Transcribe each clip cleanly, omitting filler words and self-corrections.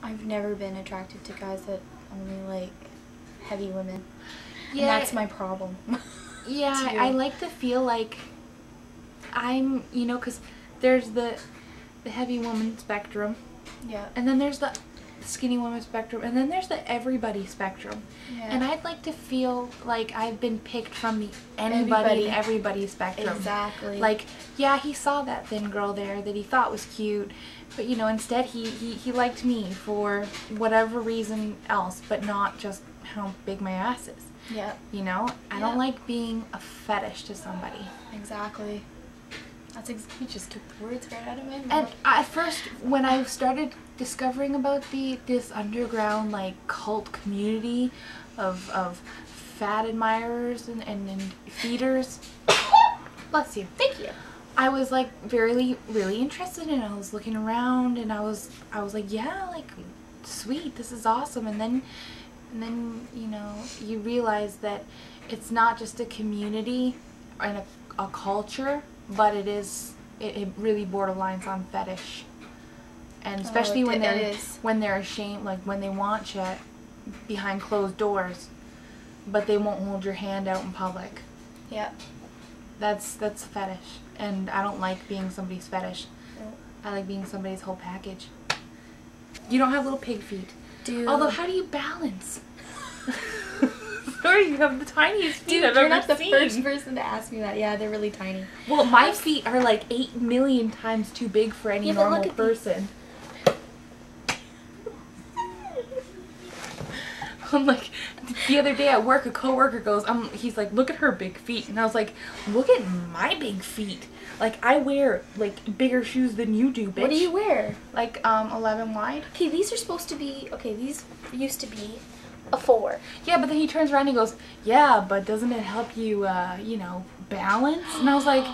I've never been attracted to guys that only like heavy women. Yeah. And that's my problem. Yeah, I like to feel like I'm, you know, because there's the heavy woman spectrum. Yeah. And then there's the skinny woman spectrum. And then there's the everybody spectrum. Yeah. And I'd like to feel like I've been picked from the anybody and everybody spectrum. Exactly. Like, yeah, he saw that thin girl there that he thought was cute. But, you know, instead he liked me for whatever reason else. But not just how big my ass is. Yeah. You know? I don't like being a fetish to somebody. Exactly. You just took the words right out of my mouth. And at first, when I started discovering about this underground, like, cult community of fat admirers and feeders, bless you. Thank you. I was, like, really interested in it. I was looking around, and I was like, yeah, like, sweet, this is awesome. And then, you know, you realize that it's not just a community and a culture, but it really borderlines on fetish. And especially when they're ashamed, like when they want shit behind closed doors, but they won't hold your hand out in public. Yeah. That's a fetish. And I don't like being somebody's fetish. No. I like being somebody's whole package. You don't have little pig feet. Dude. Although, how do you balance? Sorry, you have the tiniest feet Dude, I've you're ever not the seen. first person to ask me that. Yeah, they're really tiny. Well, my feet are like 8 million times too big for any normal person. I'm like, the other day at work, a coworker goes, he's like, look at her big feet. And I was like, look at my big feet. Like, I wear, like, bigger shoes than you do, bitch. What do you wear? Like, 11 wide. Okay, these are supposed to be, these used to be a 4. Yeah, but then he turns around and he goes, yeah, but doesn't it help you, you know, balance? And I was like,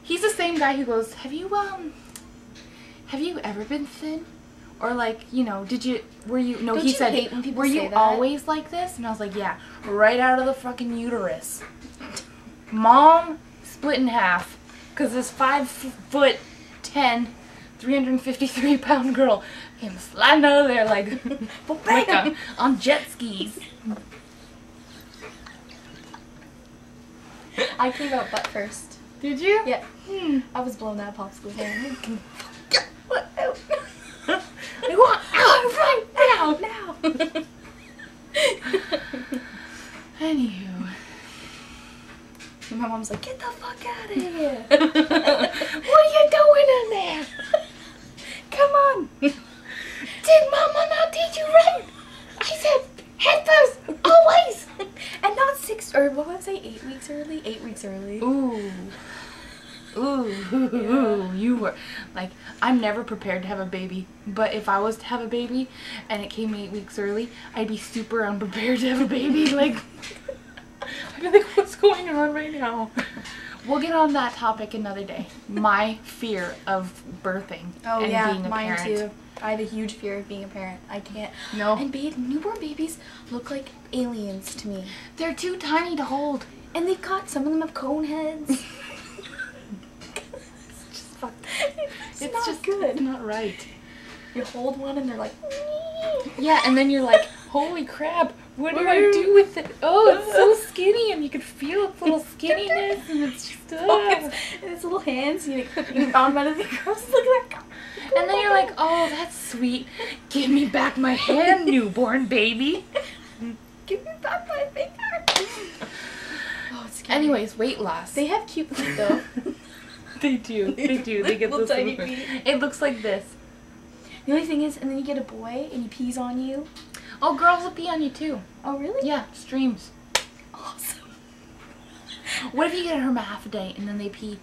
he's the same guy who goes, have you ever been thin? Or like, you know, he said, were you always like this? And I was like, yeah, right out of the fucking uterus. Mom split in half. Because this 5'10", 353-pound girl came sliding out of there like on jet skis. I came out butt first. Did you? Yeah. I was blowing that popsicle hand. I want out right now. Anywho. And my mom's like, get the fuck out of here. What are you doing in there? Come on. Did Mama not teach you right? I said head first, always. And not 6, or what would I say, 8 weeks early? 8 weeks early. Ooh. Ooh, you were, like, I'm never prepared to have a baby, but if I was to have a baby and it came 8 weeks early, I'd be super unprepared to have a baby, like, I'd be like, what's going on right now? We'll get on that topic another day. My fear of birthing and being a mine parent. too. I have a huge fear of being a parent. I can't. No. And newborn babies look like aliens to me. They're too tiny to hold. And they've got, some of them have cone heads. It's not just good. It's not right. You hold one and they're like, yeah, and then you're like, holy crap, what do I do with it? Oh, it's so skinny, and you can feel its little skinniness, and it's just, and its little hands, you found them out of the gross, look at that. And then you're like, oh, that's sweet. Give me back my hand, newborn baby. Give me back my finger. Oh, it's scary. Anyways, weight loss. They have cute feet though. They do. They get little those tiny feet. feet. It looks like this. The only thing is, and then you get a boy and he pees on you. Oh, girls will pee on you too. Oh, really? Yeah, streams. Awesome. What if you get a hermaphrodite and then they pee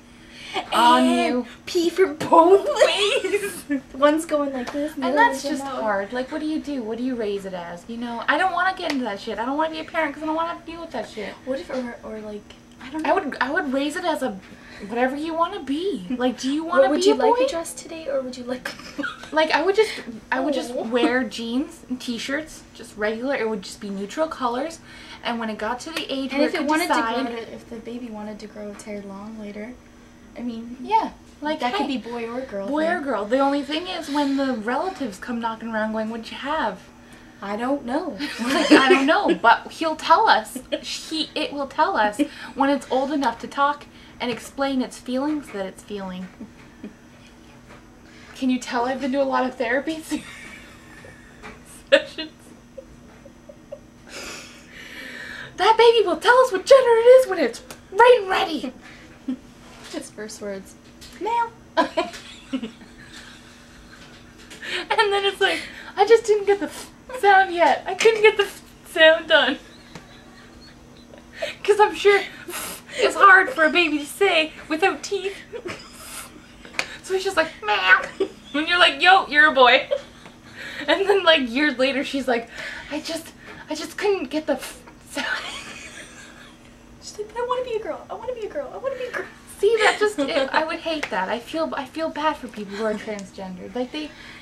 on you? Pee for both ways. One's going like this. And that's just hard. Like, what do you do? What do you raise it as? You know, I don't want to get into that shit. I don't want to be a parent because I don't want to have to deal with that shit. What if, or like, I don't know. I would raise it as a whatever you want to be. Like, do you want to be a boy? Would you like to dress today, or would you like? Like, I would just wear jeans and t-shirts, just regular. It would just be neutral colors. And when it got to the age where it could decide, if the baby wanted to grow its hair long later, I mean, yeah, Like, that hey, could be boy or girl. boy or girl. The only thing is when the relatives come knocking around going, what'd you have? I don't know. Like, I don't know, but he'll tell us. It will tell us when it's old enough to talk and explain its feelings that it's feeling. Can you tell I've been to a lot of therapy sessions? That baby will tell us what gender it is when it's right and ready. His first words, male. And then it's like, I just didn't get the sound yet. I couldn't get the sound done. Because I'm sure it's hard for a baby to say without teeth. So he's just like, meow. And you're like, yo, you're a boy. And then like years later, she's like, I just couldn't get the sound. She's like, I want to be a girl. I want to be a girl. I want to be a girl. See, that just, I would hate that. I feel bad for people who are transgendered. Like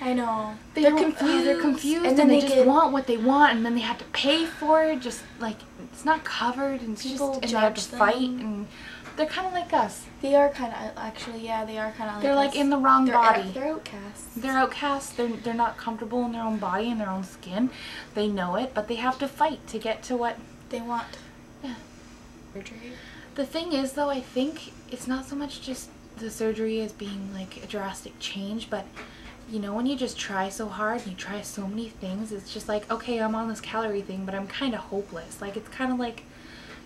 I know. They're confused. They're confused, and they just want what they want, and then they have to pay for it. Just like it's not covered, and it's People just, and they have to fight, and they're kind of like us. They are kind of actually, yeah, they are kind of like they're us. like in the wrong body. They're outcasts. They're outcasts. They're not comfortable in their own body and their own skin. They know it, but they have to fight to get to what they want. Yeah. Surgery. The thing is, though, I think it's not so much just the surgery as being like a drastic change, but you know, when you just try so hard and you try so many things, it's just like, okay, I'm on this calorie thing, but I'm kind of hopeless. Like, it's kind of like,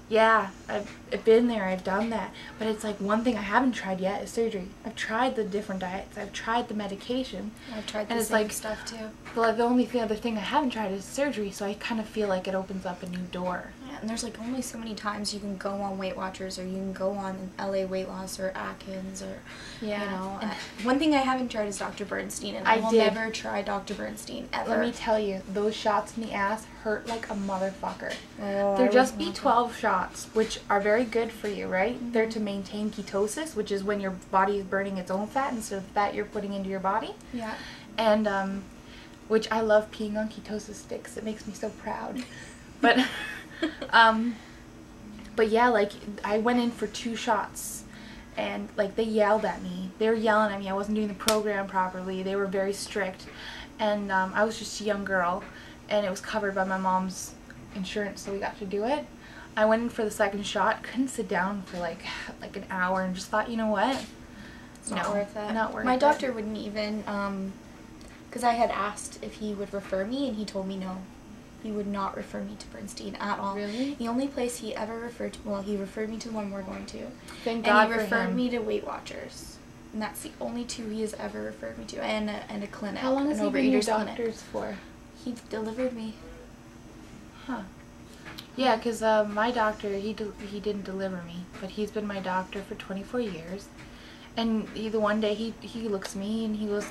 yeah, I've been there, I've done that, but it's like one thing I haven't tried yet is surgery. I've tried the different diets, I've tried the medication. I've tried and the it's same like, stuff too. But the only other thing I haven't tried is surgery, so I kind of feel like it opens up a new door. Yeah, and there's like only so many times you can go on Weight Watchers, or you can go on LA Weight Loss or Atkins, or yeah. You know, one thing I haven't tried is Dr. Bernstein, and I will never try Dr. Bernstein ever. Let me tell you, those shots in the ass hurt like a motherfucker. Oh, They're just B12 shots, which are very good for you, right? Mm-hmm. They're to maintain ketosis, which is when your body is burning its own fat instead of fat you're putting into your body. Yeah. And which I love peeing on ketosis sticks. It makes me so proud. But but yeah, like I went in for 2 shots. And like they yelled at me. They were yelling at me. I wasn't doing the program properly. They were very strict. And I was just a young girl, and it was covered by my mom's insurance, so we got to do it. I went in for the 2nd shot, couldn't sit down for like an hour, and just thought, you know what? It's not worth it. Not worth it. My doctor wouldn't even, because I had asked if he would refer me, and he told me no. He would not refer me to Bernstein at all. Really? The only place he ever referred to, well, he referred me to the one we're going to. Thank God for him. And he referred me to Weight Watchers. And that's the only 2 he has ever referred me to. And a clinic. How long has he been your doctor's for? He delivered me. Huh. Yeah, because my doctor, he didn't deliver me, but he's been my doctor for 24 years. And the one day he looks at me and he goes,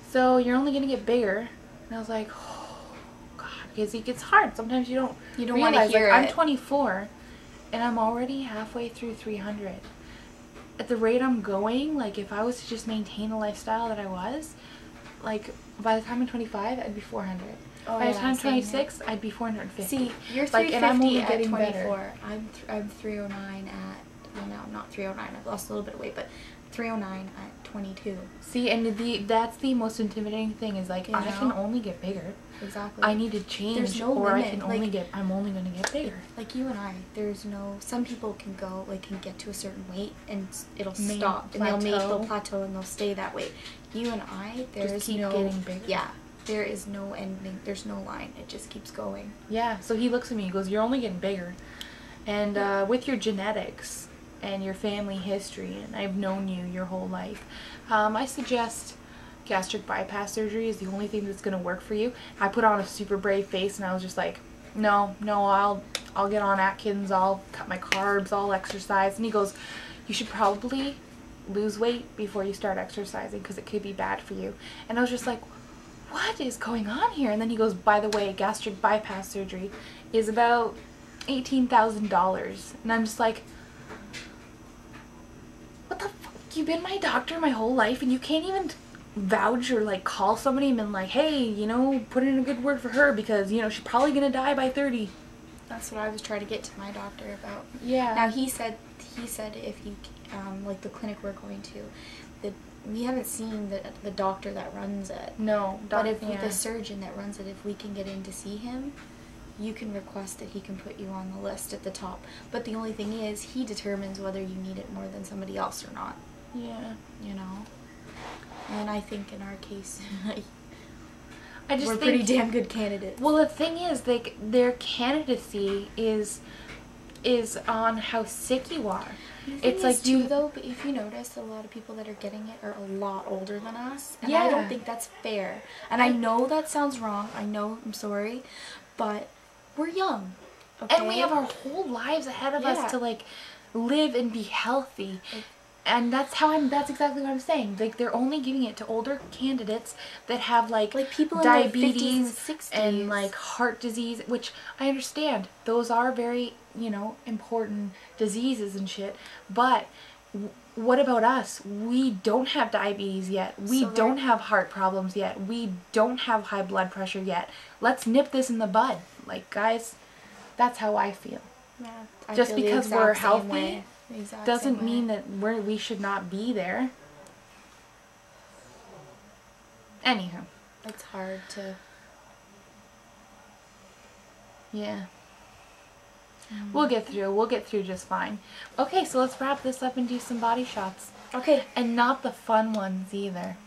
so you're only going to get bigger. And I was like, oh, God, because it gets hard. Sometimes you don't want to hear like, it. I'm 24 and I'm already halfway through 300. At the rate I'm going, like if I was to just maintain the lifestyle that I was, like by the time I'm 25, I'd be 400. Oh, by the time I'm 26, here. I'd be 450. See, you're 350 like, and I'm only at getting 24. better. I'm 309 at, well, no, not 309. I've lost a little bit of weight, but 309 at 22. See, and that's the most intimidating thing is like, I can only get bigger. Exactly. I need to change, there's no or limit. I can only I'm only going to get bigger. Like you and I, there's no, some people can go, like can get to a certain weight and it'll stop. And they'll plateau and they'll stay that weight. You and I, there's keep getting bigger. Yeah. There is no ending. There's no line. It just keeps going. Yeah. So he looks at me and goes, you're only getting bigger. And with your genetics and your family history, and I've known you your whole life, I suggest gastric bypass surgery is the only thing that's going to work for you. I put on a super brave face and I was just like, no, I'll get on Atkins, I'll cut my carbs, I'll exercise. And he goes, you should probably lose weight before you start exercising because it could be bad for you. And I was just like, what is going on here? And then he goes, by the way, gastric bypass surgery is about $18,000. And I'm just like, what the fuck? You've been my doctor my whole life and you can't even vouch or like call somebody and been like, hey, you know, put in a good word for her because, you know, she's probably gonna die by 30. That's what I was trying to get to my doctor about. Yeah. Now he said he said if you, like the clinic we're going to, we haven't seen the doctor that runs it. No, but if the surgeon that runs it, if we can get in to see him, you can request that he can put you on the list at the top. But the only thing is, he determines whether you need it more than somebody else or not. Yeah. You know? And I think in our case, we're pretty damn good candidates. Well, the thing is, like, their candidacy is on how sick you are. It's like though, but if you notice, a lot of people that are getting it are a lot older than us, and I don't think that's fair. And I know that sounds wrong. I know, I'm sorry, but we're young, okay? And we have our whole lives ahead of us to like live and be healthy. And that's exactly what I'm saying. Like, they're only giving it to older candidates that have like people diabetes in their 50s and like heart disease, which I understand. Those are very, you know, important diseases and shit. But what about us? We don't have diabetes yet. We don't have heart problems yet. We don't have high blood pressure yet. Let's nip this in the bud. Like, guys, that's how I feel. Yeah, just because we're healthy doesn't mean that we should not be there. Anywho. It's hard to... Yeah. We'll get through. We'll get through just fine. Okay, so let's wrap this up and do some body shots. Okay. And not the fun ones either.